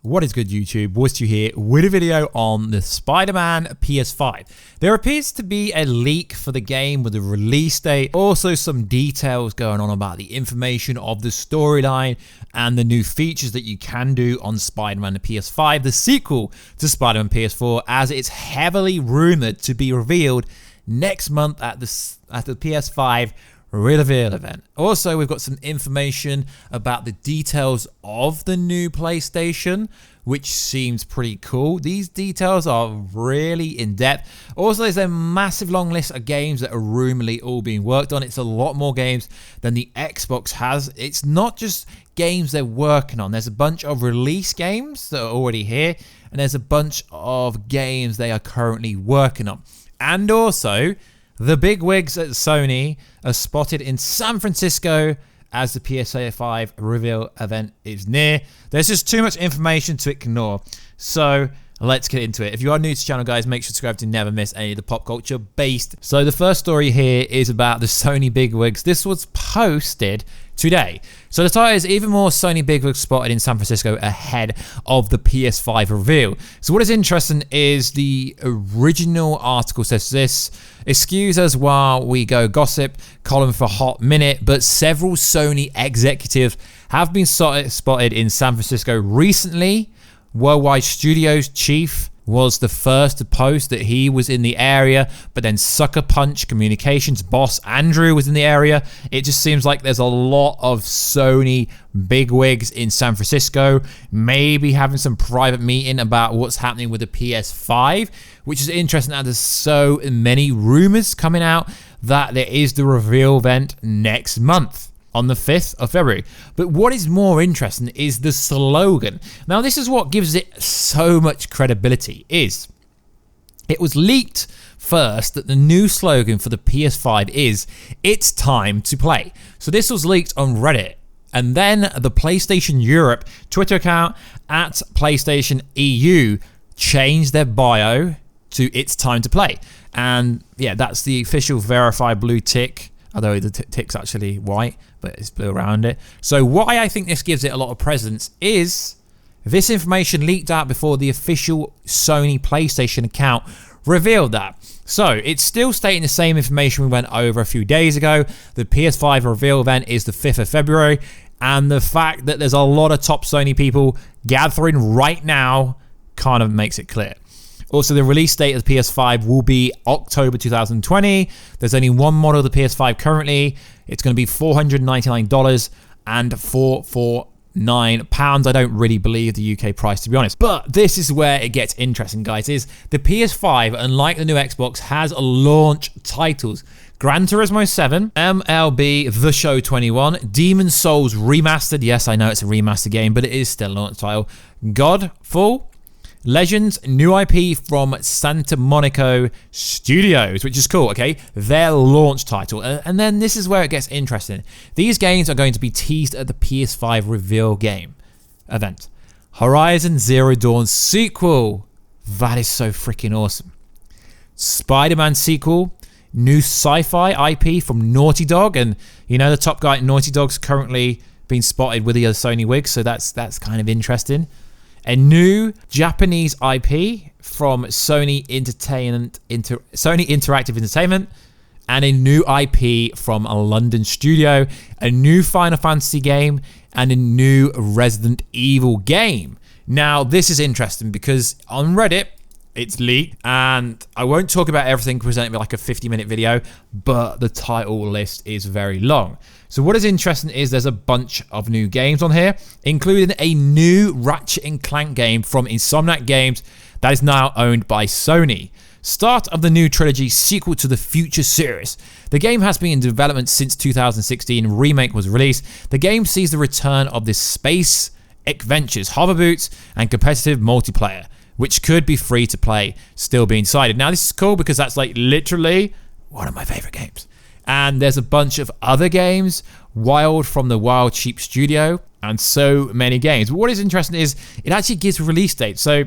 What is good, YouTube? Woostu here with a video on the Spider-Man PS5. There appears to be a leak for the game with a release date, also some details going on about the information of the storyline and the new features that you can do on Spider-Man PS5, the sequel to Spider-Man PS4, as it's heavily rumored to be revealed next month at the PS5 Reveal Event. Also, we've got some information about the details of the new PlayStation, which seems pretty cool. These details are really in-depth. Also, there's a massive long list of games that are rumoredly all being worked on. It's a lot more games than the Xbox has. It's not just games they're working on. There's a bunch of release games that are already here, and there's a bunch of games they are currently working on. And also, the big wigs at Sony are spotted in San Francisco as the PS5 Reveal Event is near. There's just too much information to ignore. So let's get into it. If you are new to the channel, guys, make sure to subscribe to never miss any of the pop culture based. So the first story here is about the Sony bigwigs. This was posted today. So the title is even more Sony bigwigs spotted in San Francisco ahead of the PS5 reveal. So what is interesting is the original article says this: excuse us while we go gossip column for hot minute, but several Sony executives have been spotted in San Francisco recently. Worldwide Studios chief was the first to post that he was in the area, but then Sucker Punch Communications boss Andrew was in the area. It just seems like there's a lot of Sony bigwigs in San Francisco, maybe having some private meeting about what's happening with the PS5, which is interesting that there's so many rumors coming out that there is the reveal event next month on the 5th of February. But what is more interesting is the slogan. Now, this is what gives it so much credibility, is it was leaked first that the new slogan for the PS5 is, "It's time to play." So this was leaked on Reddit. And then the PlayStation Europe Twitter account at PlayStation EU changed their bio to "It's time to play." And yeah, that's the official verified blue tick, although the tick's actually white, but it's blue around it. So why I think this gives it a lot of presence is this information leaked out before the official Sony PlayStation account revealed that. So it's still stating the same information we went over a few days ago. The PS5 reveal event is the 5th of February, and the fact that there's a lot of top Sony people gathering right now kind of makes it clear. Also, the release date of the PS5 will be October 2020. There's only one model of the PS5 currently. It's going to be $499 and £449. I don't really believe the UK price, to be honest. But this is where it gets interesting, guys, is the PS5, unlike the new Xbox, has launch titles. Gran Turismo 7, MLB The Show 21, Demon's Souls Remastered. Yes, I know it's a remastered game, but it is still a launch title. Godfall, Legends, new IP from Santa Monica Studios, which is cool, okay? Their launch title. And then this is where it gets interesting. These games are going to be teased at the PS5 Reveal Game event. Horizon Zero Dawn Sequel. That is so freaking awesome. Spider-Man Sequel. New sci-fi IP from Naughty Dog. And, you know, the top guy at Naughty Dog's currently been spotted with the other Sony wigs, so that's kind of interesting. A new Japanese IP from Sony Interactive Entertainment, and a new IP from a London studio, a new Final Fantasy game, and a new Resident Evil game. Now, this is interesting because on Reddit, it's leaked, and I won't talk about everything presented with like a 50-minute video, but the title list is very long. So what is interesting is there's a bunch of new games on here, including a new Ratchet & Clank game from Insomniac Games that is now owned by Sony. Start of the new trilogy sequel to the Future series. The game has been in development since 2016. Remake was released. The game sees the return of the space adventures, hover boots, and competitive multiplayer, which could be free to play, still being decided. Now, this is cool because that's like literally one of my favorite games. And there's a bunch of other games, Wild from the Wild Sheep Studio, and so many games. But what is interesting is it actually gives release dates. So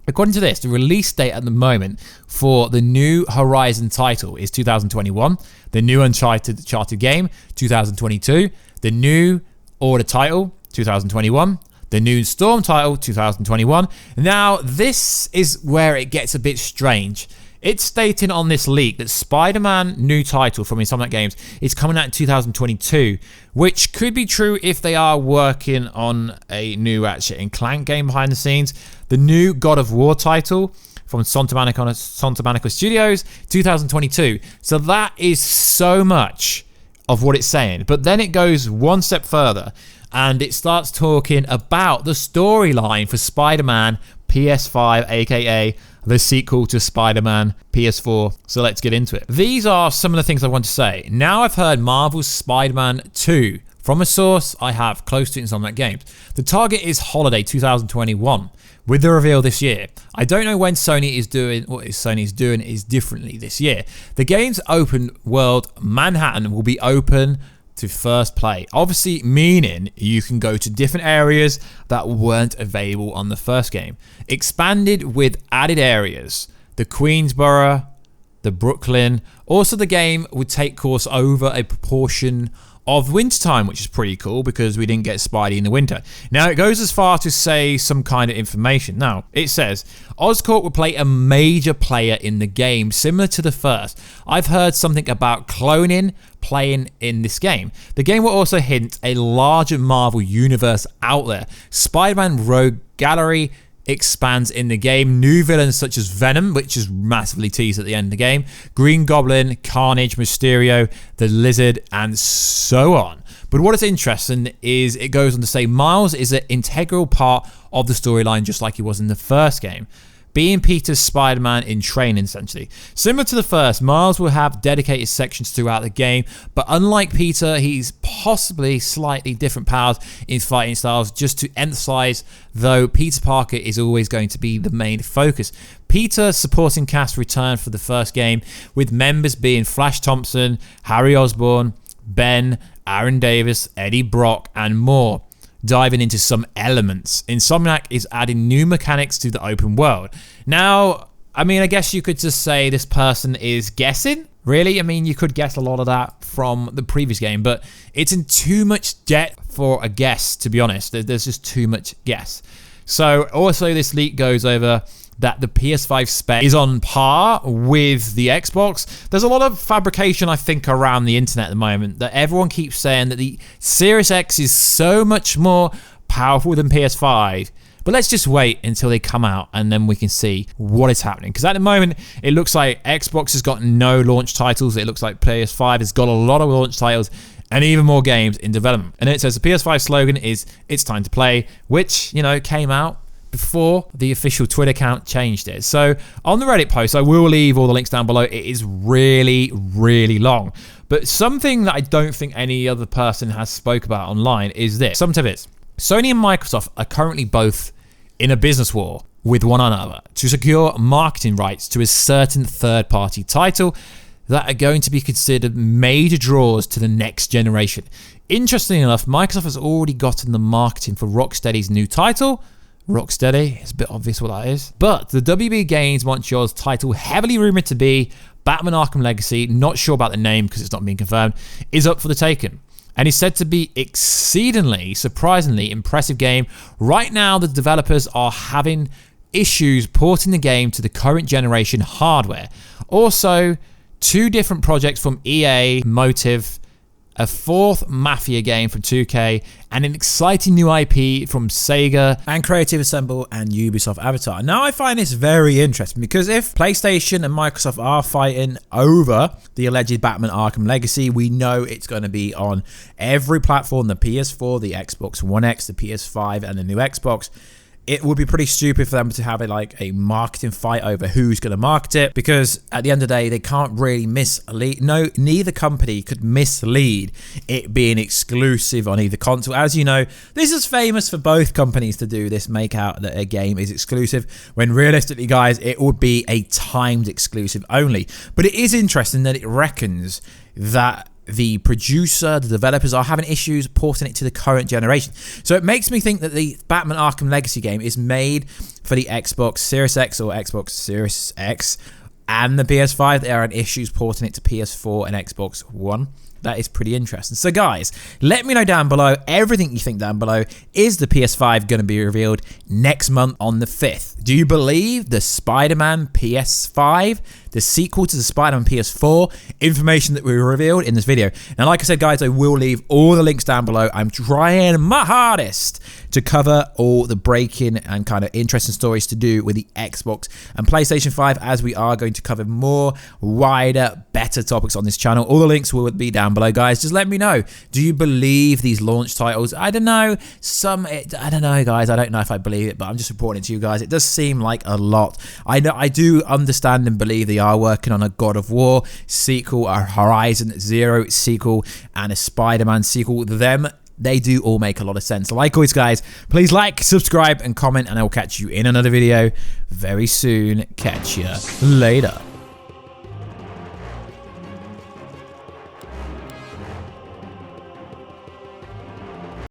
according to this, the release date at the moment for the new Horizon title is 2021. The new Uncharted game, 2022. The new Order title, 2021. The new Storm title, 2021. Now, this is where it gets a bit strange. It's stating on this leak that Spider-Man new title from Insomniac Games is coming out in 2022, which could be true if they are working on a new Ratchet & Clank game behind the scenes. The new God of War title from Santa Monica Studios, 2022. So that is so much of what it's saying. But then it goes one step further and it starts talking about the storyline for Spider-Man PS5, aka the sequel to Spider-Man PS4. So let's get into it. These are some of the things I want to say. Now I've heard Marvel's Spider-Man 2 from a source I have close to Insomniac Games. The target is holiday 2021 with the reveal this year. I don't know when Sony is doing what Sony is doing is differently this year. The game's open world Manhattan will be open to first play, obviously meaning you can go to different areas that weren't available on the first game. Expanded with added areas, the Queensboro, the Brooklyn. Also the game would take course over a proportion of wintertime, which is pretty cool because we didn't get Spidey in the winter. Now it goes as far to say some kind of information. Now it says Oscorp will play a major player in the game similar to the first. I've heard something about cloning playing in this game. The game will also hint a larger Marvel universe out there. Spider-Man Rogue Gallery expands in the game. New villains such as Venom, which is massively teased at the end of the game, Green Goblin, Carnage, Mysterio, the Lizard, and so on. But what is interesting is it goes on to say Miles is an integral part of the storyline just like he was in the first game, being Peter's Spider-Man in training essentially. Similar to the first, Miles will have dedicated sections throughout the game, but unlike Peter, he's possibly slightly different powers in fighting styles, just to emphasize, though Peter Parker is always going to be the main focus. Peter supporting cast returned for the first game, with members being Flash Thompson, Harry Osborn, Ben, Aaron Davis, Eddie Brock, and more. Diving into some elements, Insomniac is adding new mechanics to the open world. Now, I mean, I guess you could just say this person is guessing, really. I mean, you could guess a lot of that from the previous game, but it's in too much depth for a guess, to be honest. There's just too much guess. So also this leak goes over that the PS5 spec is on par with the Xbox. There's a lot of fabrication, I think, around the internet at the moment that everyone keeps saying that the Series X is so much more powerful than PS5. But let's just wait until they come out and then we can see what is happening. Because at the moment, it looks like Xbox has got no launch titles. It looks like PS5 has got a lot of launch titles and even more games in development. And it says the PS5 slogan is, "It's time to play," which, you know, came out before the official Twitter account changed it. So on the Reddit post, I will leave all the links down below. It is really, really long. But something that I don't think any other person has spoke about online is this. Some tidbits. Sony and Microsoft are currently both in a business war with one another to secure marketing rights to a certain third-party title that are going to be considered major draws to the next generation. Interestingly enough, Microsoft has already gotten the marketing for Rocksteady's new title. Rocksteady, it's a bit obvious what that is. But the WB Games Montreal's title, heavily rumored to be Batman Arkham Legacy, not sure about the name because it's not been confirmed, is up for the taking. And is said to be exceedingly, surprisingly impressive game. Right now, the developers are having issues porting the game to the current generation hardware. Also, 2 different projects from EA, Motive, a 4th Mafia game from 2K, and an exciting new IP from Sega and Creative Assembly and Ubisoft Avatar. Now I find this very interesting because if PlayStation and Microsoft are fighting over the alleged Batman Arkham Legacy, we know it's going to be on every platform, the PS4, the Xbox One X, the PS5, and the new Xbox. It would be pretty stupid for them to have a marketing fight over who's going to market it, because at the end of the day, they can't really mislead. No, neither company could mislead it being exclusive on either console. As you know, this is famous for both companies to do this, make out that a game is exclusive, when realistically, guys, it would be a timed exclusive only. But it is interesting that it reckons that the producer, the developers are having issues porting it to the current generation. So it makes me think that the Batman Arkham Legacy game is made for the Xbox Series X or Xbox Series X and the PS5. There are issues porting it to PS4 and Xbox One. That is pretty interesting. So guys, let me know down below everything you think down below. Is the PS5 going to be revealed next month on the 5th? Do you believe the Spider-Man PS5, the sequel to the Spider-Man PS4, information that we revealed in this video? Now, like I said, guys, I will leave all the links down below. I'm trying my hardest to cover all the breaking and kind of interesting stories to do with the Xbox and PlayStation 5, as we are going to cover more wider, better topics on this channel. All the links will be down below, guys. Just let me know. Do you believe these launch titles? I don't know. I don't know, guys. I don't know if I believe it, but I'm just reporting it to you guys. It does seem like a lot. I know, I do understand and believe they are working on a God of War sequel, a Horizon Zero sequel, and a Spider-Man sequel. They do all make a lot of sense. Like always, guys, please like, subscribe, and comment, and I will catch you in another video very soon. Catch you later.